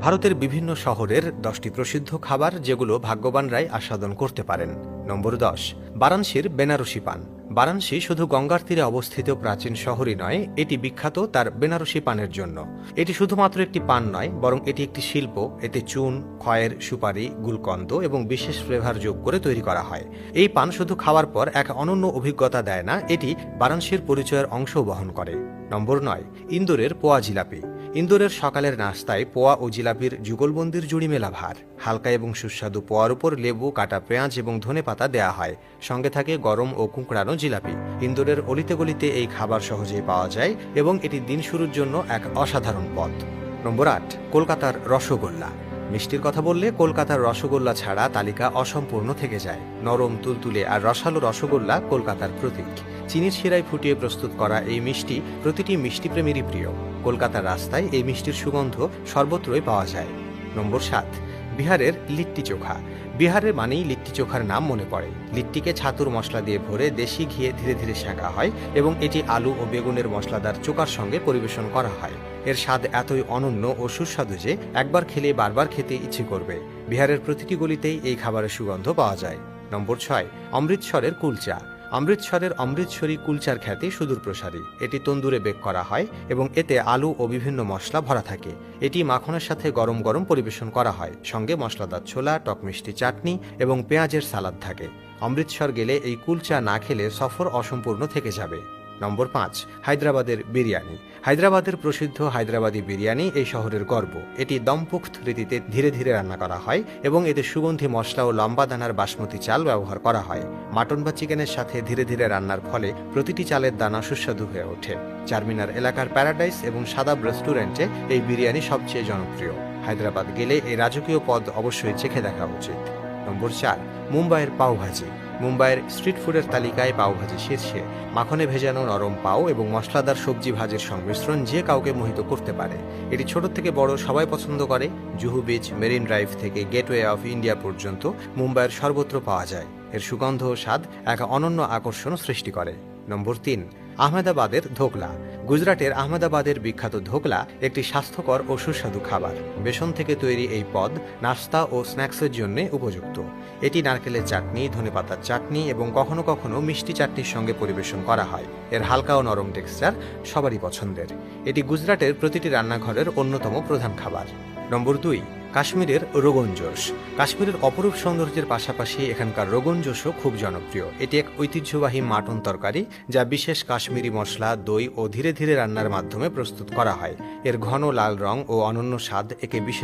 ভারতের বিভিন্ন শহরের 10টি প্রসিদ্ধ খাবার যেগুলো ভাগ্যবানরাই আস্বাদন করতে পারেন। নম্বর 10, বারাণসীর বেনারসি পান। বারাণসী শুধু গঙ্গার তীরে অবস্থিত প্রাচীন শহরই নয়, এটি বিখ্যাত তার বেনারসি পানের জন্য। এটি শুধুমাত্র একটি পান নয়, বরং এটি একটি শিল্প। এতে চুন, খয়ের, সুপারি, গুলকন্দ এবং বিশেষ ফ্লেভার যোগ করে তৈরি করা হয়। এই পান শুধু খাওয়ার পর এক অনন্য অভিজ্ঞতা দেয় না, এটি বারাণসীর পরিচয়ের অংশও বহন করে। নম্বর 9, ইন্দোরের পোয়া জিলাপি। ইন্দোরের সকালের নাস্তায় পোয়া ও জিলাপির যুগলবন্দির জুড়ি মেলা ভার। হালকা এবং সুস্বাদু পোয়ার উপর লেবু, কাটা পেঁয়াজ এবং ধনেপাতা দেয়া হয়। সঙ্গে থাকে গরম ও কুঁকড়ানো জিলাপি। ইন্দোরের অলিতে গলিতে এই খাবার সহজেই পাওয়া যায় এবং এটি দিন শুরুর জন্য এক অসাধারণ পথ। নম্বর 8, কলকাতার রসগোল্লা। মিষ্টির কথা বললে কলকাতার রসগোল্লা ছাড়া তালিকা অসম্পূর্ণ থেকে যায়। নরম, তুলতুলে আর রসালো রসগোল্লা কলকাতার প্রতীক। চিনির শিরায় ফুটিয়ে প্রস্তুত করা এই মিষ্টি প্রতিটি মিষ্টিপ্রেমীরই প্রিয়। কলকাতার রাস্তায় এই মিষ্টির সুগন্ধ সর্বত্রই পাওয়া যায়। নম্বর 7, বিহারের লিট্টি চোখা। বিহারের মানেই লিট্টি চোখার নাম মনে পড়ে। লিট্টিকে ছাতুর মশলা দিয়ে ভরে দেশি ঘিয়ে ধীরে ধীরে সেঁকা হয় এবং এটি আলু ও বেগুনের মশলাদার চোখার সঙ্গে পরিবেশন করা হয়। এর স্বাদ এতই অনন্য ও সুস্বাদু যে একবার খেলে বারবার খেতে ইচ্ছে করবে। বিহারের প্রতিটি গলিতেই এই খাবারের সুগন্ধ পাওয়া যায়। নম্বর 6, অমৃতসরের কুলচা। অমৃতসরের অমৃতসরী কুলচার খ্যাতি সুদূর প্রসারী। এটি তন্দুরে বেক করা হয় এবং এতে আলু ও বিভিন্ন মশলা ভরা থাকে। এটি মাখনের সাথে গরম গরম পরিবেশন করা হয়। সঙ্গে মশলাদার ছোলা, টক মিষ্টি চাটনি এবং পেঁয়াজের সালাদ থাকে। অমৃতসর গেলে এই কুলচা না খেলে সফর অসম্পূর্ণ থেকে যাবে। নম্বর 5, হায়দ্রাবাদের বিরিয়ানি। হায়দ্রাবাদের প্রসিদ্ধ হায়দ্রাবাদি বিরিয়ানি এই শহরের গর্ব। এটি দমপুখ্ত রীতিতে ধীরে ধীরে রান্না করা হয় এবং এতে সুগন্ধি মশলা ও লম্বা দানার বাসমতি চাল ব্যবহার করা হয়। মাটন বা চিকেনের সাথে ধীরে ধীরে রান্নার ফলে প্রতিটি চালের দানা সুস্বাদু হয়ে ওঠে। চারমিনার এলাকার প্যারাডাইস এবং সাদাব রেস্টুরেন্টে এই বিরিয়ানি সবচেয়ে জনপ্রিয়। হায়দ্রাবাদ গেলে এই রাজকীয় পদ অবশ্যই চেখে দেখা উচিত। নম্বর 4, মুম্বাইয়ের পাওভাজি। মুম্বাইয়ের স্ট্রিট ফুডের তালিকায় পাওভাজি শীর্ষে। মাখনে ভেজানো নরম পাও এবং মশলাদার সবজি ভাজির সংমিশ্রণ যে কাউকে মোহিত করতে পারে। এটি ছোট থেকে বড় সবাই পছন্দ করে। জুহু বিচ, মেরিন ড্রাইভ থেকে গেটওয়ে অফ ইন্ডিয়া পর্যন্ত মুম্বাইয়ের সর্বত্র পাওয়া যায়। এর সুগন্ধ ও স্বাদ এক অনন্য আকর্ষণ সৃষ্টি করে। নম্বর 3, আহমেদাবাদের ধোকলা। গুজরাটের আহমেদাবাদের বিখ্যাত ধোকলা একটি স্বাস্থ্যকর ও সুস্বাদু খাবার। বেসন থেকে তৈরি এই পদ নাস্তা ও স্ন্যাক্সের জন্য উপযুক্ত। এটি নারকেলের চাটনি, ধনেপাতার চাটনি এবং কখনো কখনো মিষ্টি চাটনির সঙ্গে পরিবেশন করা হয়। এর হালকা ও নরম টেক্সচার সবারই পছন্দের। এটি গুজরাটের প্রতিটি রান্নাঘরের অন্যতম প্রধান খাবার। নম্বর 2, কাশ্মীরের রোগন জোশ। কাশ্মীরের অপরূপ সৌন্দর্যের পাশাপাশি এখানকার রোগন জোশও খুব জনপ্রিয়। এটি এক ঐতিহ্যবাহী মাটন তরকারি যা বিশেষ কাশ্মীরি মশলা, দই ও ধীরে ধীরে রান্নার মাধ্যমে প্রস্তুত করা হয়। এর ঘন লাল রং ও অনন্য স্বাদ একে বিশেষ